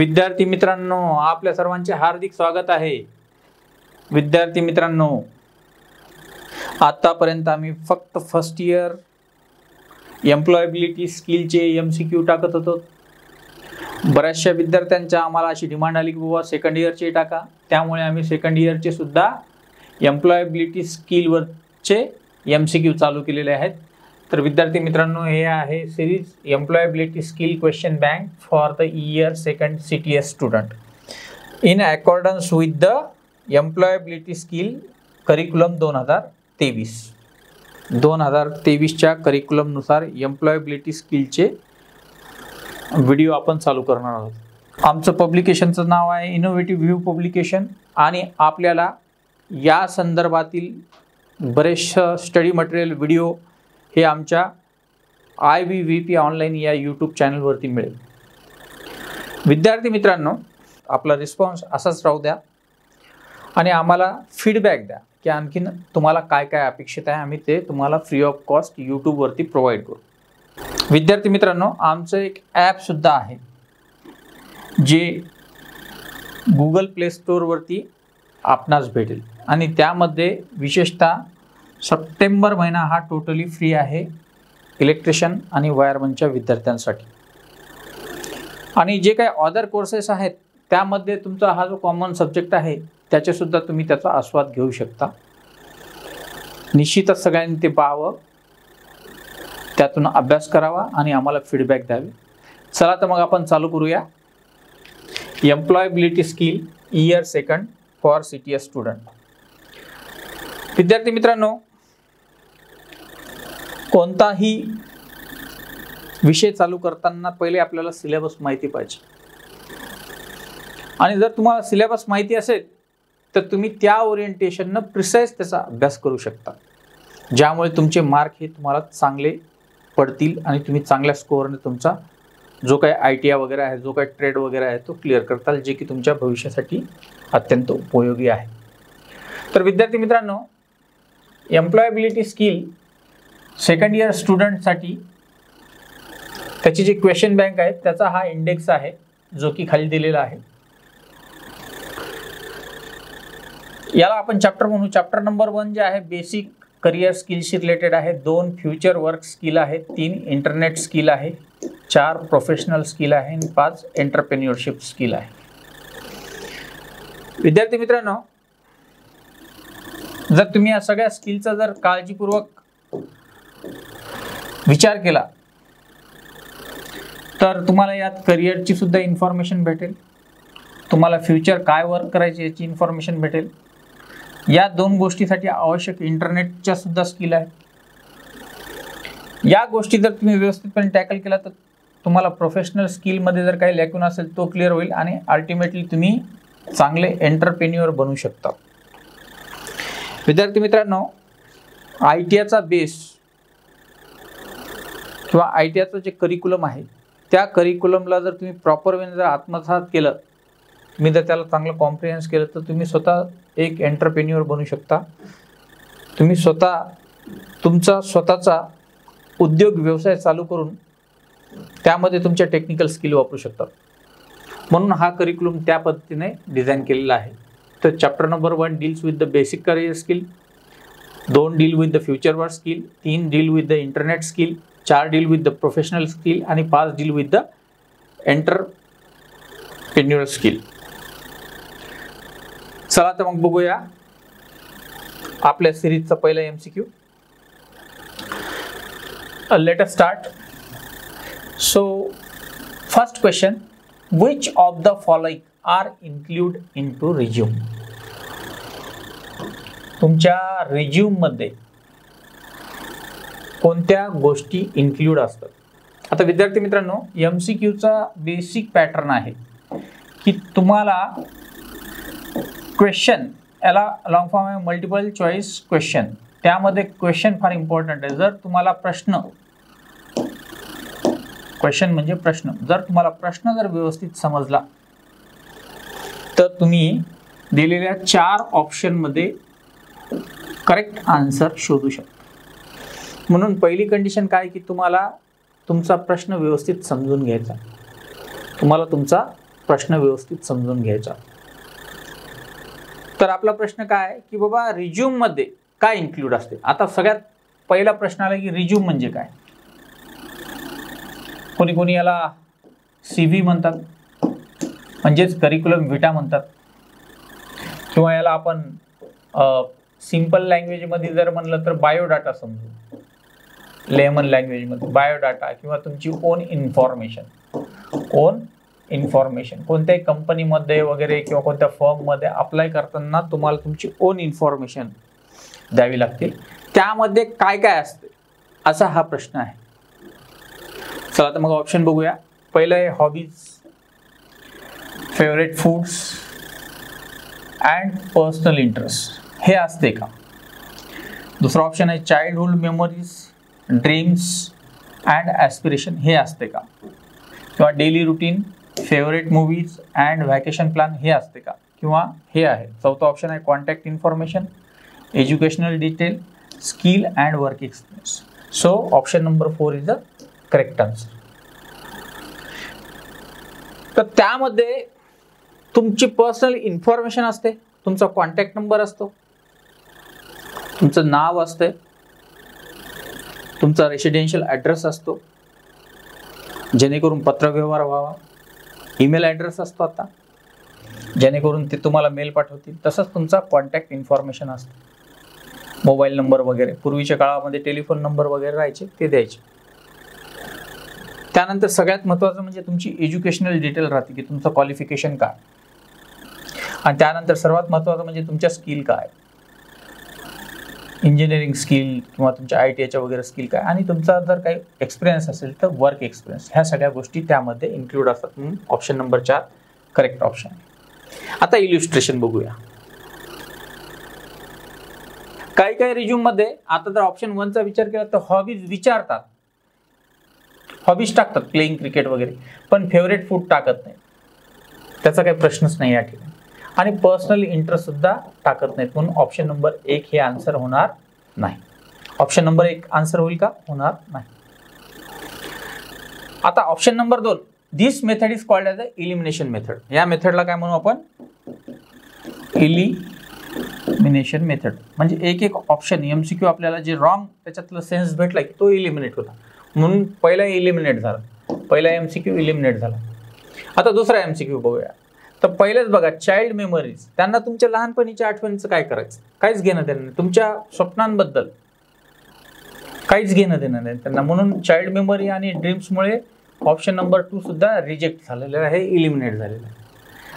विद्यार्थी मित्रांनो, आपल्या सर्वांचे हार्दिक स्वागत आहे। विद्यार्थी मित्रांनो, आतापर्यंत आम्ही फक्त फर्स्ट इयर एम्प्लॉयबिलिटी स्किलचे MCQ टाकत होतो। बऱ्याचशा विद्यार्थ्यांच्या आम्हाला अशी डिमांड आली की बाबा सेकंड इयरचे टाका, त्यामुळे आम्ही सेकंड इयरचे सुद्धा एम्प्लॉयबिलिटी स्किलवरचे MCQ चालू केलेले आहेत। तर विद्यार्थी मित्रांनो, हे आहे series employability skill question bank for the year second CTS student in accordance with the employability skill curriculum 2023च्या करिक्युलमनुसार एम्प्लॉयबिलिटी स्किलचे व्हिडिओ आपण चालू करणार आहोत। आमचं पब्लिकेशनचं नाव आहे इनोव्हेटिव्ह व्ह्यू पब्लिकेशन आणि आपल्याला या संदर्भातील बरेचसे स्टडी मटेरियल व्हिडिओ हे आमच्या IBVP ऑनलाईन या यूट्यूब चॅनलवरती मिळेल। विद्यार्थी मित्रांनो, आपला रिस्पॉन्स असाच राहू द्या आणि आम्हाला फीडबॅक द्या की आणखीन तुम्हाला काय काय अपेक्षित आहे, आम्ही ते तुम्हाला फ्री ऑफ कॉस्ट यूट्यूबवरती प्रोव्हाइड करू। विद्यार्थी मित्रांनो, आमचं एक ॲप सुद्धा आहे जे गुगल प्ले स्टोअरवरती आपणास भेटेल आणि त्यामध्ये विशेषतः सप्टेंबर महिना हा टोटली फ्री आहे इलेक्ट्रिशियन आणि वायरमनच्या विद्यार्थ्यांसाठी। आणि जे काही अदर कोर्सेस आहेत त्यामध्ये तुमचा हा जो कॉमन सब्जेक्ट आहे त्याचे सुद्धा तुम्ही त्याचा आस्वाद घेऊ शकता। निश्चितच सगळ्यांनी ते पाहावं, त्यातून अभ्यास करावा आणि आम्हाला फीडबॅक द्यावे। चला तर मग आपण चालू करूया employability skill year second for CTS student. विद्यार्थी मित्रांनो, कोणताही विषय चालू करताना पहिले आपल्याला सिलेबस माहिती पाहिजे आणि जर तुम्हाला सिलेबस माहिती असेल तर तुम्ही त्या ओरिएंटेशनने प्रिसाइज त्याचा अभ्यास करू शकता, ज्यामुळे तुमचे मार्क हे तुम्हाला चांगले पडतील आणि तुम्ही चांगल्या स्कोअरने तुमचा जो काही ITI वगैरे आहे, जो काही ट्रेड वगैरे आहे तो क्लिअर करताल, जे की तुमच्या भविष्यासाठी अत्यंत उपयोगी आहे। तर विद्यार्थी मित्रांनो, एम्प्लॉयबिलिटी स्किल सेकंड इयर स्टुडंटसाठी त्याची जी क्वेश्चन बँक आहे त्याचा हा इंडेक्स आहे जो की खाली दिलेला आहे। याला आपण चॅप्टर म्हणू। चॅप्टर नंबर 1 जे आहे बेसिक करियर स्किलशी रिलेटेड आहे, 2 फ्युचर वर्क स्किल आहे, 3 इंटरनेट स्किल आहे, 4 प्रोफेशनल स्किल आहे आणि 5 एंटरप्रेन्योरशिप स्किल आहे। विद्यार्थी मित्रांनो, जर तुम्ही या सगळ्या स्किलचा जर काळजीपूर्वक विचार केला तर तुम्हाला यात करिअरची सुद्धा इन्फॉर्मेशन भेटेल, तुम्हाला फ्युचर काय वर्क करायचे याची इन्फॉर्मेशन भेटेल। या 2 गोष्टीसाठी आवश्यक इंटरनेटच्या सुद्धा स्किल आहे। या गोष्टी जर तुम्ही व्यवस्थितपणे टॅकल केला तर तुम्हाला प्रोफेशनल स्किलमध्ये जर काही लॅक्यून असेल तो क्लिअर होईल आणि अल्टिमेटली तुम्ही चांगले एंटरप्रेन्युअर बनू शकता। विद्यार्थी मित्रांनो, ITIचा बेस किंवा ITIचं जे करिक्युलम आहे त्या करिक्युलमला जर तुम्ही प्रॉपर वेने जर आत्मसात केलं, तुम्ही जर त्याला चांगलं कॉम्प्रिहेन्स केलं तर तुम्ही स्वतः एक एंटरप्रेन्युअर बनू शकता। तुम्ही तुमचा स्वतःचा उद्योग व्यवसाय चालू करून त्यामध्ये तुमच्या टेक्निकल स्किल वापरू शकता। म्हणून हा करिक्युलम त्या पद्धतीने डिझाईन केलेला आहे। तर chapter number 1 deals with the basic career skill, 2 deal with the future work skill, 3 deal with the internet skill, 4 deal with the professional skill आणि 5 deal with the entrepreneur skill. चला तर मग बघूया आपल्या सिरीजचा पहिला MCQ। Let us start. So first question, which of the following are included into resume? तुमच्या resume मध्ये कोणत्या गोष्टी इन्क्लूड असतात? आता विद्यार्थी मित्रांनो, MCQचा बेसिक पॅटर्न आहे की तुम्हाला क्वेश्चन, याला लॉंग फॉर्म आहे मल्टिपल चॉईस क्वेश्चन, त्यामध्ये क्वेश्चन फार इम्पॉर्टंट आहे। जर तुम्हाला क्वेश्चन म्हणजे प्रश्न, जर तुम्हाला प्रश्न जर व्यवस्थित समजला तर तुम्ही दिलेल्या 4 ऑप्शनमध्ये करेक्ट आन्सर शोधू शकता। म्हणून पहिली कंडिशन काय की तुम्हाला तुमचा प्रश्न व्यवस्थित समजून घ्यायचा, तुम्हाला तुमचा प्रश्न व्यवस्थित समजून घ्यायचा. तर आपला प्रश्न काय आहे की बाबा रिझ्यूम मध्ये काय इन्क्लूड असते. आता सगळ्यात पहिला प्रश्न आला की रिझ्यूम म्हणजे काय. कोणी कोणी याला CV म्हणतात, म्हणजेच करिक्युलम व्हिटा म्हणतात, किंवा याला आपण सिंपल लँग्वेजमध्ये जर म्हणलं तर बायोडाटा समजू. लेमन लँग्वेजमध्ये बायोडाटा किंवा तुमची ओन इन्फॉर्मेशन कोणत्याही कंपनीमध्ये वगैरे किंवा कोणत्या फर्ममध्ये अप्लाय करताना तुम्हाला तुमची ओन इन्फॉर्मेशन द्यावी लागते. त्यामध्ये काय काय असते असा हा प्रश्न आहे. चला तर मग ऑप्शन बघूया. पहिलं आहे hobbies, favourite foods and personal interest, हे असते का. दुसरा ऑप्शन आहे childhood memories, dreams and aspiration, हे असते का. किंवा daily routine, favourite movies and vacation plan, हे असते का. किंवा हे आहे चौथा ऑप्शन आहे contact information, educational detail, skill and work experience. So option number 4 is the correct answer. तर त्यामध्ये तुमची पर्सनल इन्फॉर्मेशन असते, तुमचा कॉन्टॅक्ट नंबर असतो, तुमचं नाव असते, तुमचा रेसिडेन्शियल ॲड्रेस असतो जेणेकरून पत्रव्यवहार व्हावा, ईमेल ॲड्रेस असतो आता जेणेकरून ते तुम्हाला मेल पाठवतील, तसंच तुमचा कॉन्टॅक्ट इन्फॉर्मेशन असतो, मोबाईल नंबर वगैरे. पूर्वीच्या काळामध्ये टेलिफोन नंबर वगैरे राहायचे ते द्यायचे. त्यानंतर सगळ्यात महत्त्वाचं म्हणजे तुमची एज्युकेशनल डिटेल राहते की तुमचं क्वालिफिकेशन काय, आणि त्यानंतर सर्वात महत्त्वाचं म्हणजे तुमच्या स्किल काय, इंजिनिअरिंग स्किल किंवा तुमच्या ITIच्या वगैरे स्किल काय, आणि तुमचा जर काही एक्सपिरियन्स असेल तर वर्क एक्सपिरियन्स. ह्या सगळ्या गोष्टी त्यामध्ये इन्क्लूड असतात. म्हणून ऑप्शन नंबर 4 करेक्ट ऑप्शन आहे. आता इल्युस्ट्रेशन बघूया. काही काही रिझ्यूम मध्ये आता जर ऑप्शन 1चा विचार केला तर हॉबीज विचारतात, हॉबीज टाकतात, प्लेइंग क्रिकेट वगैरे, पण फेवरेट फूड टाकत नाही. त्याचा काही प्रश्नच नाही या ठिकाणी. आणि पर्सनल इंटरेस्ट सुद्धा टाकत नाहीत. म्हणून ऑप्शन नंबर 1 हे आन्सर होणार नाही. ऑप्शन नंबर 1 आन्सर होईल का, होणार नाही. आता option number 2, this method is called as a elimination method. या मेथडला काय म्हणू आपण, इलिमिनेशन मेथड. म्हणजे एक एक ऑप्शन MCQ आपल्याला जे रॉंग त्याच्यातलं सेन्स भेटला की तो इलिमिनेट होता. म्हणून पहिला इलिमिनेट झाला, पहिला MCQ इलिमिनेट झाला. आता दुसरा MCQ बघूया. तर पहिलेच बघा, चाइल्ड मेमरीज, त्यांना तुमच्या लहानपणीच्या आठवणीचं काय करायचं, काहीच घेणं देणं नाही. तुमच्या स्वप्नांबद्दल काहीच घेणं देणं नाही त्यांना. म्हणून चाइल्ड मेमरी आणि ड्रीम्समुळे ऑप्शन नंबर 2 सुद्धा रिजेक्ट झालेलं आहे, इलिमिनेट झालेलं आहे.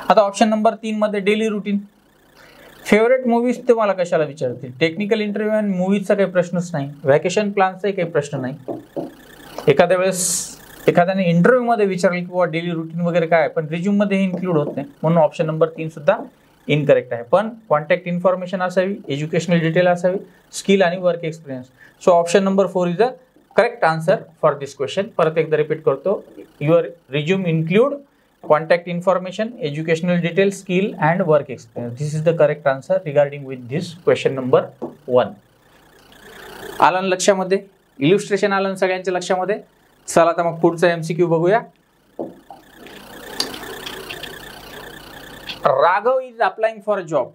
आता ऑप्शन नंबर 3 मध्ये डेली रुटीन, फेवरेट मूवीज तुम्हाला कशाला विचारतील. टेक्निकल इंटरव्ह्यू आणि मूवीजचा काही प्रश्नच नाही, व्हॅकेशन प्लॅनचाही काही प्रश्न नाही. एखाद्या वेळेस एखाद्याने इंटरव्ह्यू मध्ये विचारले की बाबा डेली रुटीन वगैरे काय, पण रिझ्यूम मध्ये हे इन्क्लूड होत नाही. म्हणून ऑप्शन नंबर 3 सुद्धा इनकरेक्ट आहे. पण कॉन्टॅक्ट इन्फॉर्मेशन असावी, एज्युकेशनल डिटेल असावी, स्किल आणि work experience. So option number 4 is the correct answer for this question. परत एकदा रिपीट करतो, your resume include contact information, educational detail, skill and work experience. This is the correct answer regarding with this question number 1. आलं लक्षामध्ये, इल्युस्ट्रेशन आलं सगळ्यांच्या लक्षामध्ये. चला आता मग पुढचा MCQ बघूया. Raghav is applying for a job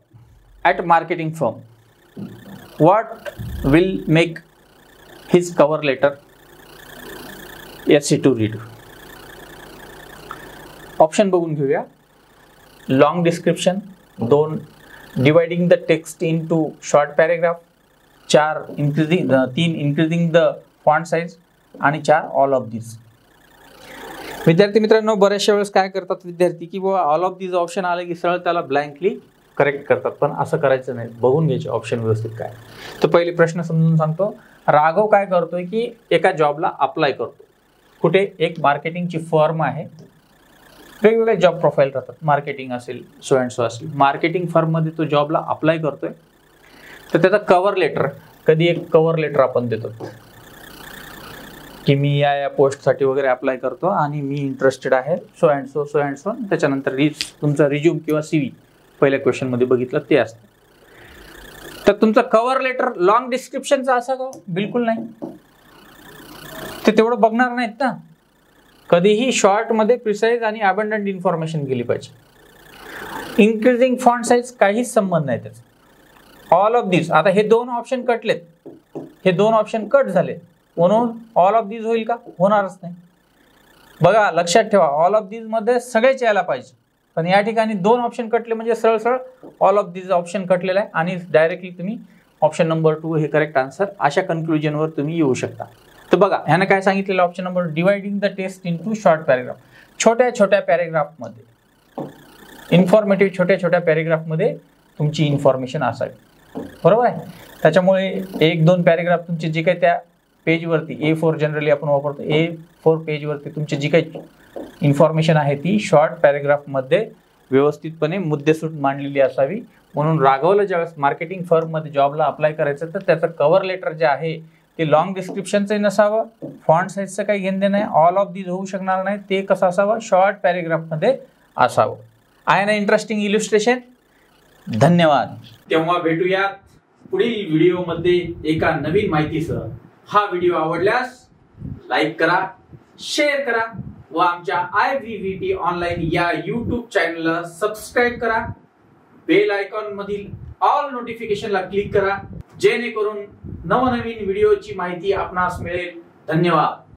at marketing firm. What will make his cover letter SC to read. Option बघून घेऊया. Long description, 2 dividing the text into short paragraph, 3 increasing the font size, आणि 4 all of दिस. विद्यार्थी मित्रांनो, बऱ्याचशा वेळेस काय करतात विद्यार्थी की बाबा ऑल ऑफ दिस ऑप्शन आले की सरळ त्याला ब्लँकली करेक्ट करतात, पण असं करायचं नाही. बघून घ्यायचे ऑप्शन व्यवस्थित काय. तर पहिले प्रश्न समजून सांगतो. राघव काय करतोय की एका जॉबला अप्लाय करतो. कुठे, एक मार्केटिंगची फर्म आहे, वेगवेगळे जॉब प्रोफाईल राहतात, मार्केटिंग असेल, सो अँड सो असेल. मार्केटिंग फर्ममध्ये तो जॉबला अप्लाय करतोय. तर त्याचा कव्हर लेटर, कधी एक कव्हर लेटर आपण देतो की मी या पोस्टसाठी वगैरे अप्लाय करतो आणि मी इंटरेस्टेड आहे, so and so, so and so. त्याच्यानंतर तुमचा रिझ्यूम किंवा CV पहिल्या क्वेश्चनमध्ये बघितलं ते असतं. तर तुमचं कव्हर लेटर लॉंग डिस्क्रिप्शनचं असं का, बिलकुल नाही. ते तेवढं बघणार नाहीत ना. कधीही शॉर्टमध्ये प्रिसाइज आणि अबंडंट इन्फॉर्मेशन गेली पाहिजे. इन्क्रीजिंग फॉन्ट साईज काहीच संबंध नाही त्याचा. ऑल ऑफ दिस, आता हे दोन ऑप्शन कटलेत, हे दोन ऑप्शन कट झाले म्हणून ऑल ऑफ दिस होईल का? होणारच नाही. बघा लक्षात ठेवा, ऑल ऑफ दिस मध्ये सगळेच यायला पाहिजे, पण या ठिकाणी दोन ऑप्शन कटले म्हणजे सरळ सरळ ऑल ऑफ दिस ऑप्शन कटलेला आहे आणि डायरेक्टली तुम्ही ऑप्शन नंबर 2 हे करेक्ट आन्सर अशा कन्क्लुजनवर तुम्ही येऊ शकता. तर बघा ह्यानं काय सांगितलेलं option number, dividing the test into short paragraph. छोट्या छोट्या पॅरेग्राफमध्ये इन्फॉर्मेटिव्ह छोट्या छोट्या पॅरेग्राफमध्ये तुमची इन्फॉर्मेशन असावी, बरोबर आहे. त्याच्यामुळे 1-2 पॅरेग्राफ तुमचे जे काही त्या पेजवरती A4 जनरली आपण वापरतो, A4 पेजवरती तुमची जी काही इन्फॉर्मेशन आहे ती शॉर्ट पॅरेग्राफमध्ये व्यवस्थितपणे मुद्देसूद मांडलेली असावी. म्हणून राघवला ज्यावेळेस मार्केटिंग फर्ममध्ये जॉबला अप्लाय करायचं तर त्याचं कव्हर लेटर जे आहे ते लॉंग डिस्क्रिप्शनचं नसावं, फॉन्ट साईजचं काही घेणं नाही, ऑल ऑफ दिस होऊ शकणार नाही, ते कसं असावं, शॉर्ट पॅरेग्राफमध्ये असावं. आहे ना इंटरेस्टिंग इल्युस्ट्रेशन? धन्यवाद. तेव्हा भेटूयात पुढील व्हिडिओमध्ये एका नवीन माहितीसह. हा व्हिडिओ आवडल्यास लाईक करा, शेअर करा व आमच्या IVVT ऑनलाईन या YouTube चॅनलला सबस्क्राईब करा. बेल आयकॉन मधील ऑल नोटिफिकेशनला क्लिक करा, जेणेकरून नवनवीन व्हिडिओची माहिती आपणास मिळेल. धन्यवाद.